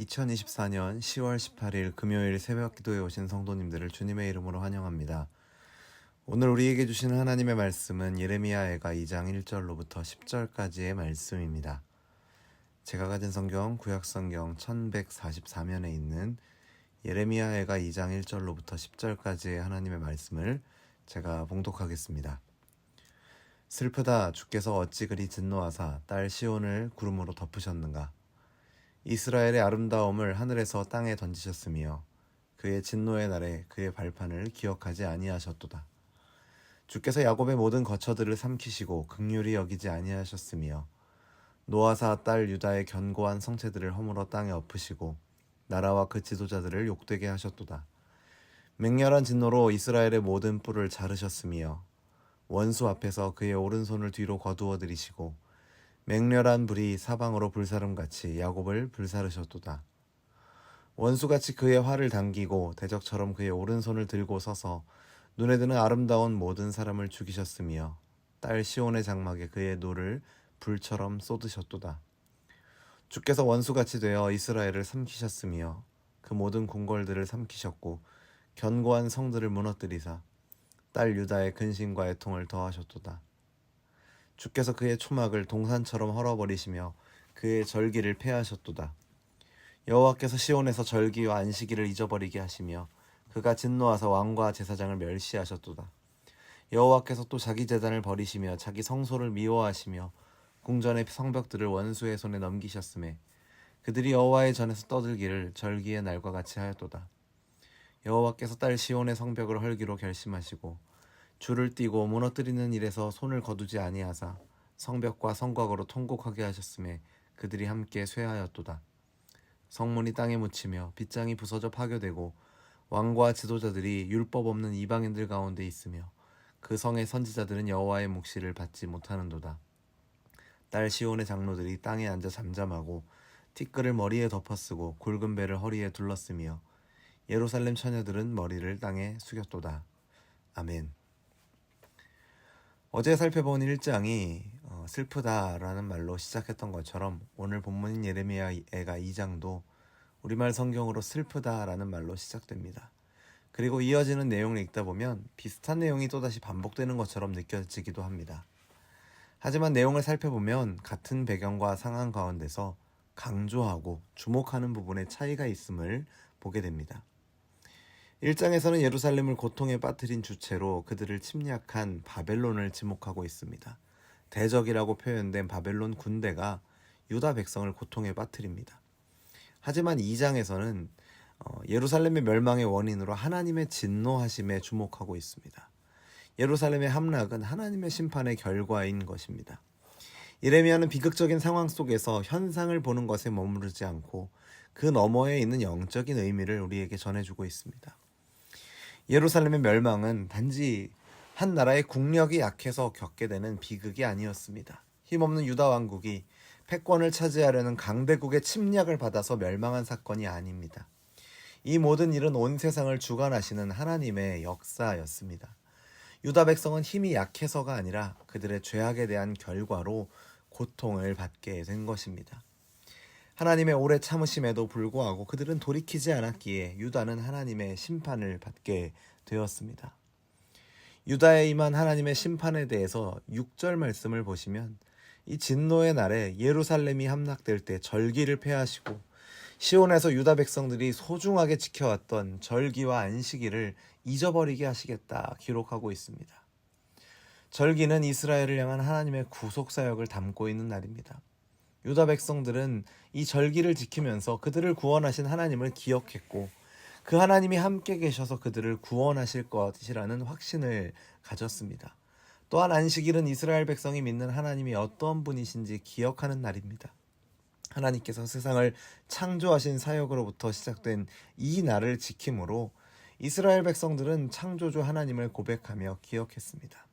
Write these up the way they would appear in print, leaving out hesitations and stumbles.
2024년 10월 18일 금요일 새벽 기도에 오신 성도님들을 주님의 이름으로 환영합니다. 오늘 우리에게 주시는 하나님의 말씀은 예레미야애가 2장 1절로부터 10절까지의 말씀입니다. 제가 가진 성경 구약성경 1144면에 있는 예레미야애가 2장 1절로부터 10절까지의 하나님의 말씀을 제가 봉독하겠습니다. 슬프다, 주께서 어찌 그리 진노하사 딸 시온을 구름으로 덮으셨는가. 이스라엘의 아름다움을 하늘에서 땅에 던지셨으며 그의 진노의 날에 그의 발판을 기억하지 아니하셨도다. 주께서 야곱의 모든 거처들을 삼키시고 긍휼히 여기지 아니하셨으며 노아사 딸 유다의 견고한 성체들을 허물어 땅에 엎으시고 나라와 그 지도자들을 욕되게 하셨도다. 맹렬한 진노로 이스라엘의 모든 뿔을 자르셨으며 원수 앞에서 그의 오른손을 뒤로 거두어 들이시고 맹렬한 불이 사방으로 불사름같이 야곱을 불사르셨도다. 원수같이 그의 활을 당기고 대적처럼 그의 오른손을 들고 서서 눈에 드는 아름다운 모든 사람을 죽이셨으며 딸 시온의 장막에 그의 노를 불처럼 쏟으셨도다. 주께서 원수같이 되어 이스라엘을 삼키셨으며 그 모든 궁궐들을 삼키셨고 견고한 성들을 무너뜨리사 딸 유다의 근심과 애통을 더하셨도다. 주께서 그의 초막을 동산처럼 헐어버리시며 그의 절기를 폐하셨도다. 여호와께서 시온에서 절기와 안식일을 잊어버리게 하시며 그가 진노하사 왕과 제사장을 멸시하셨도다. 여호와께서 또 자기 제단을 버리시며 자기 성소를 미워하시며 궁전의 성벽들을 원수의 손에 넘기셨음에 그들이 여호와의 전에서 떠들기를 절기의 날과 같이 하였도다. 여호와께서 딸 시온의 성벽을 헐기로 결심하시고 줄을 띠고 무너뜨리는 일에서 손을 거두지 아니하사 성벽과 성곽으로 통곡하게 하셨음에 그들이 함께 쇠하였도다. 성문이 땅에 묻히며 빗장이 부서져 파괴되고 왕과 지도자들이 율법 없는 이방인들 가운데 있으며 그 성의 선지자들은 여호와의 묵시를 받지 못하는도다. 딸 시온의 장로들이 땅에 앉아 잠잠하고 티끌을 머리에 덮어쓰고 굵은 배를 허리에 둘렀으며 예루살렘 처녀들은 머리를 땅에 숙였도다. 아멘. 어제 살펴본 1장이 슬프다라는 말로 시작했던 것처럼 오늘 본문인 예레미야애가 2장도 우리말 성경으로 슬프다라는 말로 시작됩니다. 그리고 이어지는 내용을 읽다 보면 비슷한 내용이 또다시 반복되는 것처럼 느껴지기도 합니다. 하지만 내용을 살펴보면 같은 배경과 상황 가운데서 강조하고 주목하는 부분에 차이가 있음을 보게 됩니다. 1장에서는 예루살렘을 고통에 빠뜨린 주체로 그들을 침략한 바벨론을 지목하고 있습니다. 대적이라고 표현된 바벨론 군대가 유다 백성을 고통에 빠뜨립니다. 하지만 2장에서는 예루살렘의 멸망의 원인으로 하나님의 진노하심에 주목하고 있습니다. 예루살렘의 함락은 하나님의 심판의 결과인 것입니다. 예레미야는 비극적인 상황 속에서 현상을 보는 것에 머무르지 않고 그 너머에 있는 영적인 의미를 우리에게 전해주고 있습니다. 예루살렘의 멸망은 단지 한 나라의 국력이 약해서 겪게 되는 비극이 아니었습니다. 힘없는 유다 왕국이 패권을 차지하려는 강대국의 침략을 받아서 멸망한 사건이 아닙니다. 이 모든 일은 온 세상을 주관하시는 하나님의 역사였습니다. 유다 백성은 힘이 약해서가 아니라 그들의 죄악에 대한 결과로 고통을 받게 된 것입니다. 하나님의 오래 참으심에도 불구하고 그들은 돌이키지 않았기에 유다는 하나님의 심판을 받게 되었습니다. 유다에 임한 하나님의 심판에 대해서 6절 말씀을 보시면 이 진노의 날에 예루살렘이 함락될 때 절기를 폐하시고 시온에서 유다 백성들이 소중하게 지켜왔던 절기와 안식일을 잊어버리게 하시겠다 기록하고 있습니다. 절기는 이스라엘을 향한 하나님의 구속사역을 담고 있는 날입니다. 유다 백성들은 이 절기를 지키면서 그들을 구원하신 하나님을 기억했고 그 하나님이 함께 계셔서 그들을 구원하실 것이라는 확신을 가졌습니다. 또한 안식일은 이스라엘 백성이 믿는 하나님이 어떤 분이신지 기억하는 날입니다. 하나님께서 세상을 창조하신 사역으로부터 시작된 이 날을 지킴으로 이스라엘 백성들은 창조주 하나님을 고백하며 기억했습니다.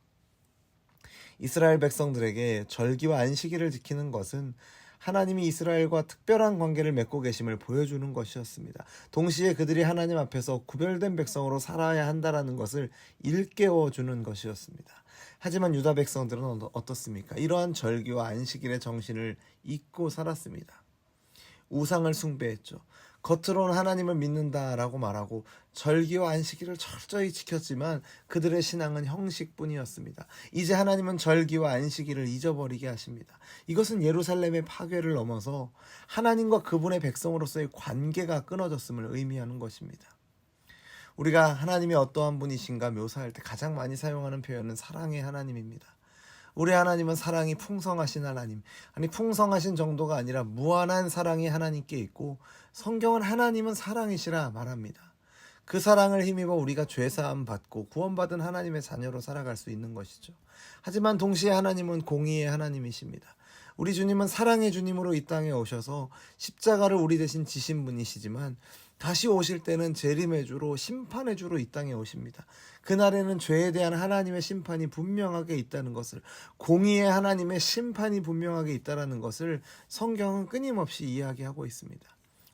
이스라엘 백성들에게 절기와 안식일을 지키는 것은 하나님이 이스라엘과 특별한 관계를 맺고 계심을 보여주는 것이었습니다. 동시에 그들이 하나님 앞에서 구별된 백성으로 살아야 한다는 것을 일깨워주는 것이었습니다. 하지만 유다 백성들은 어떻습니까? 이러한 절기와 안식일의 정신을 잊고 살았습니다. 우상을 숭배했죠. 겉으로는 하나님을 믿는다라고 말하고 절기와 안식일을 철저히 지켰지만 그들의 신앙은 형식뿐이었습니다. 이제 하나님은 절기와 안식일을 잊어버리게 하십니다. 이것은 예루살렘의 파괴를 넘어서 하나님과 그분의 백성으로서의 관계가 끊어졌음을 의미하는 것입니다. 우리가 하나님이 어떠한 분이신가 묘사할 때 가장 많이 사용하는 표현은 사랑의 하나님입니다. 우리 하나님은 사랑이 풍성하신 하나님, 아니 풍성하신 정도가 아니라 무한한 사랑이 하나님께 있고 성경은 하나님은 사랑이시라 말합니다. 그 사랑을 힘입어 우리가 죄사함 받고 구원받은 하나님의 자녀로 살아갈 수 있는 것이죠. 하지만 동시에 하나님은 공의의 하나님이십니다. 우리 주님은 사랑의 주님으로 이 땅에 오셔서 십자가를 우리 대신 지신 분이시지만 다시 오실 때는 재림의 주로 심판의 주로 이 땅에 오십니다. 그날에는 죄에 대한 하나님의 심판이 분명하게 있다는 것을, 공의의 하나님의 심판이 분명하게 있다는 것을 성경은 끊임없이 이야기하고 있습니다.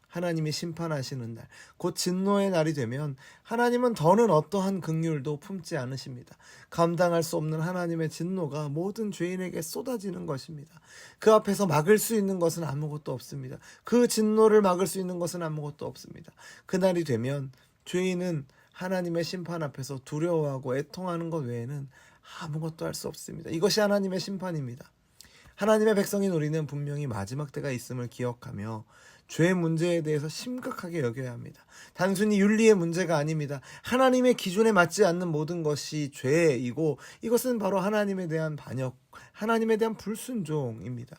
하나님이 심판하시는 날, 곧 진노의 날이 되면 하나님은 더는 어떠한 긍휼도 품지 않으십니다. 감당할 수 없는 하나님의 진노가 모든 죄인에게 쏟아지는 것입니다. 그 앞에서 막을 수 있는 것은 아무것도 없습니다. 그 진노를 막을 수 있는 것은 아무것도 없습니다. 그날이 되면 죄인은 하나님의 심판 앞에서 두려워하고 애통하는 것 외에는 아무것도 할 수 없습니다. 이것이 하나님의 심판입니다. 하나님의 백성인 우리는 분명히 마지막 때가 있음을 기억하며 죄의 문제에 대해서 심각하게 여겨야 합니다. 단순히 윤리의 문제가 아닙니다. 하나님의 기준에 맞지 않는 모든 것이 죄이고 이것은 바로 하나님에 대한 반역, 하나님에 대한 불순종입니다.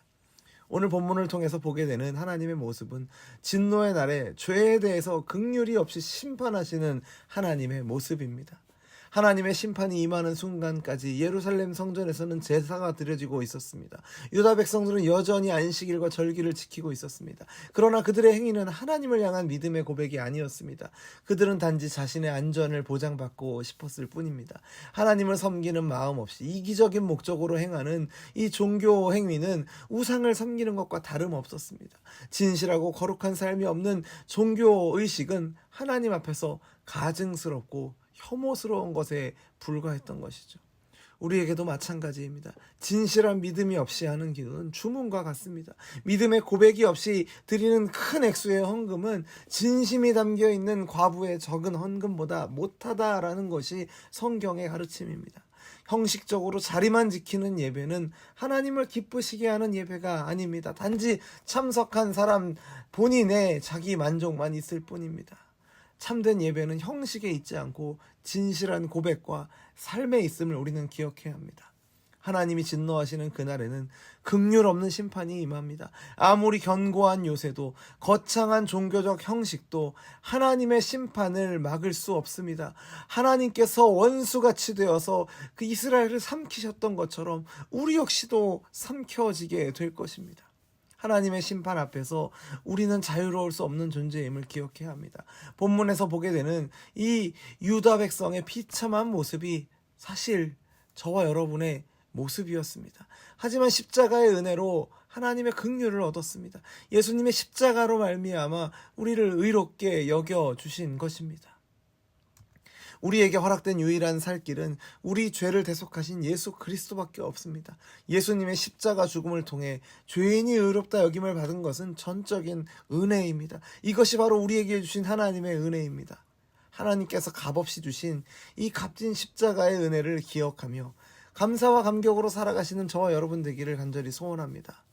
오늘 본문을 통해서 보게 되는 하나님의 모습은 진노의 날에 죄에 대해서 긍휼이 없이 심판하시는 하나님의 모습입니다. 하나님의 심판이 임하는 순간까지 예루살렘 성전에서는 제사가 드려지고 있었습니다. 유다 백성들은 여전히 안식일과 절기를 지키고 있었습니다. 그러나 그들의 행위는 하나님을 향한 믿음의 고백이 아니었습니다. 그들은 단지 자신의 안전을 보장받고 싶었을 뿐입니다. 하나님을 섬기는 마음 없이 이기적인 목적으로 행하는 이 종교 행위는 우상을 섬기는 것과 다름없었습니다. 진실하고 거룩한 삶이 없는 종교 의식은 하나님 앞에서 가증스럽고 혐오스러운 것에 불과했던 것이죠. 우리에게도 마찬가지입니다. 진실한 믿음이 없이 하는 기도는 주문과 같습니다. 믿음의 고백이 없이 드리는 큰 액수의 헌금은 진심이 담겨있는 과부의 적은 헌금보다 못하다라는 것이 성경의 가르침입니다. 형식적으로 자리만 지키는 예배는 하나님을 기쁘시게 하는 예배가 아닙니다. 단지 참석한 사람 본인의 자기 만족만 있을 뿐입니다. 참된 예배는 형식에 있지 않고 진실한 고백과 삶에 있음을 우리는 기억해야 합니다. 하나님이 진노하시는 그날에는 긍휼 없는 심판이 임합니다. 아무리 견고한 요새도 거창한 종교적 형식도 하나님의 심판을 막을 수 없습니다. 하나님께서 원수같이 되어서 그 이스라엘을 삼키셨던 것처럼 우리 역시도 삼켜지게 될 것입니다. 하나님의 심판 앞에서 우리는 자유로울 수 없는 존재임을 기억해야 합니다. 본문에서 보게 되는 이 유다 백성의 비참한 모습이 사실 저와 여러분의 모습이었습니다. 하지만 십자가의 은혜로 하나님의 긍휼을 얻었습니다. 예수님의 십자가로 말미암아 우리를 의롭게 여겨주신 것입니다. 우리에게 허락된 유일한 살 길은 우리 죄를 대속하신 예수 그리스도밖에 없습니다. 예수님의 십자가 죽음을 통해 죄인이 의롭다 여김을 받은 것은 전적인 은혜입니다. 이것이 바로 우리에게 주신 하나님의 은혜입니다. 하나님께서 값없이 주신 이 값진 십자가의 은혜를 기억하며 감사와 감격으로 살아가시는 저와 여러분 되기를 간절히 소원합니다.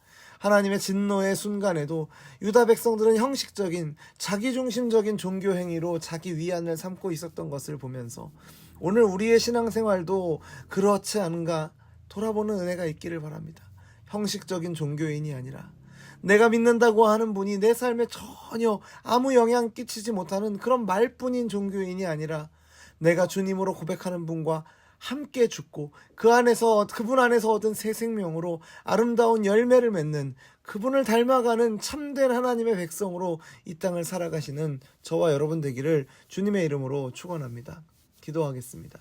하나님의 진노의 순간에도 유다 백성들은 형식적인 자기중심적인 종교 행위로 자기 위안을 삼고 있었던 것을 보면서 오늘 우리의 신앙생활도 그렇지 않은가 돌아보는 은혜가 있기를 바랍니다. 형식적인 종교인이 아니라 내가 믿는다고 하는 분이 내 삶에 전혀 아무 영향 끼치지 못하는 그런 말뿐인 종교인이 아니라 내가 주님으로 고백하는 분과 함께 죽고 그분 안에서 얻은 새 생명으로 아름다운 열매를 맺는 그분을 닮아가는 참된 하나님의 백성으로 이 땅을 살아가시는 저와 여러분 되기를 주님의 이름으로 축원합니다. 기도하겠습니다.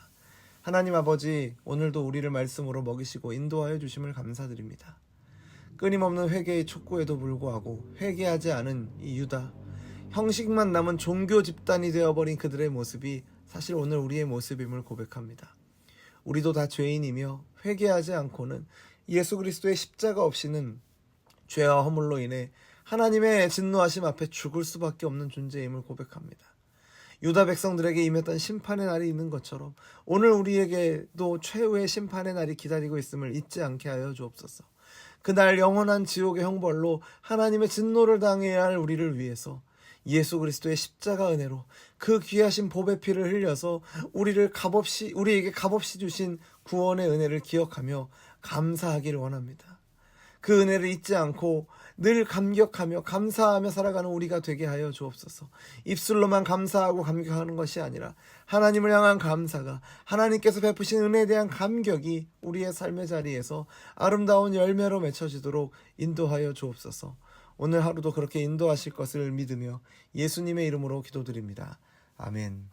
하나님 아버지, 오늘도 우리를 말씀으로 먹이시고 인도하여 주심을 감사드립니다. 끊임없는 회개의 촉구에도 불구하고 회개하지 않은 이 유다, 형식만 남은 종교 집단이 되어버린 그들의 모습이 사실 오늘 우리의 모습임을 고백합니다. 우리도 다 죄인이며 회개하지 않고는 예수 그리스도의 십자가 없이는 죄와 허물로 인해 하나님의 진노하심 앞에 죽을 수밖에 없는 존재임을 고백합니다. 유다 백성들에게 임했던 심판의 날이 있는 것처럼 오늘 우리에게도 최후의 심판의 날이 기다리고 있음을 잊지 않게 하여 주옵소서. 그날 영원한 지옥의 형벌로 하나님의 진노를 당해야 할 우리를 위해서 예수 그리스도의 십자가 은혜로 그 귀하신 보배 피를 흘려서 우리에게 값없이 주신 구원의 은혜를 기억하며 감사하기를 원합니다. 그 은혜를 잊지 않고 늘 감격하며 감사하며 살아가는 우리가 되게 하여 주옵소서. 입술로만 감사하고 감격하는 것이 아니라 하나님을 향한 감사가, 하나님께서 베푸신 은혜에 대한 감격이 우리의 삶의 자리에서 아름다운 열매로 맺혀지도록 인도하여 주옵소서. 오늘 하루도 그렇게 인도하실 것을 믿으며 예수님의 이름으로 기도드립니다. 아멘.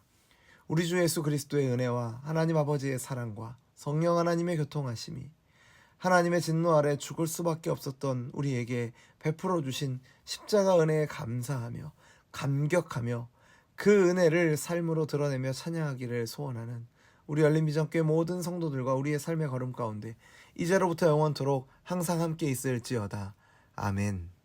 우리 주 예수 그리스도의 은혜와 하나님 아버지의 사랑과 성령 하나님의 교통하심이 하나님의 진노 아래 죽을 수밖에 없었던 우리에게 베풀어 주신 십자가 은혜에 감사하며 감격하며 그 은혜를 삶으로 드러내며 찬양하기를 소원하는 우리 열린비전교회 모든 성도들과 우리의 삶의 걸음 가운데 이제로부터 영원토록 항상 함께 있을지어다. 아멘.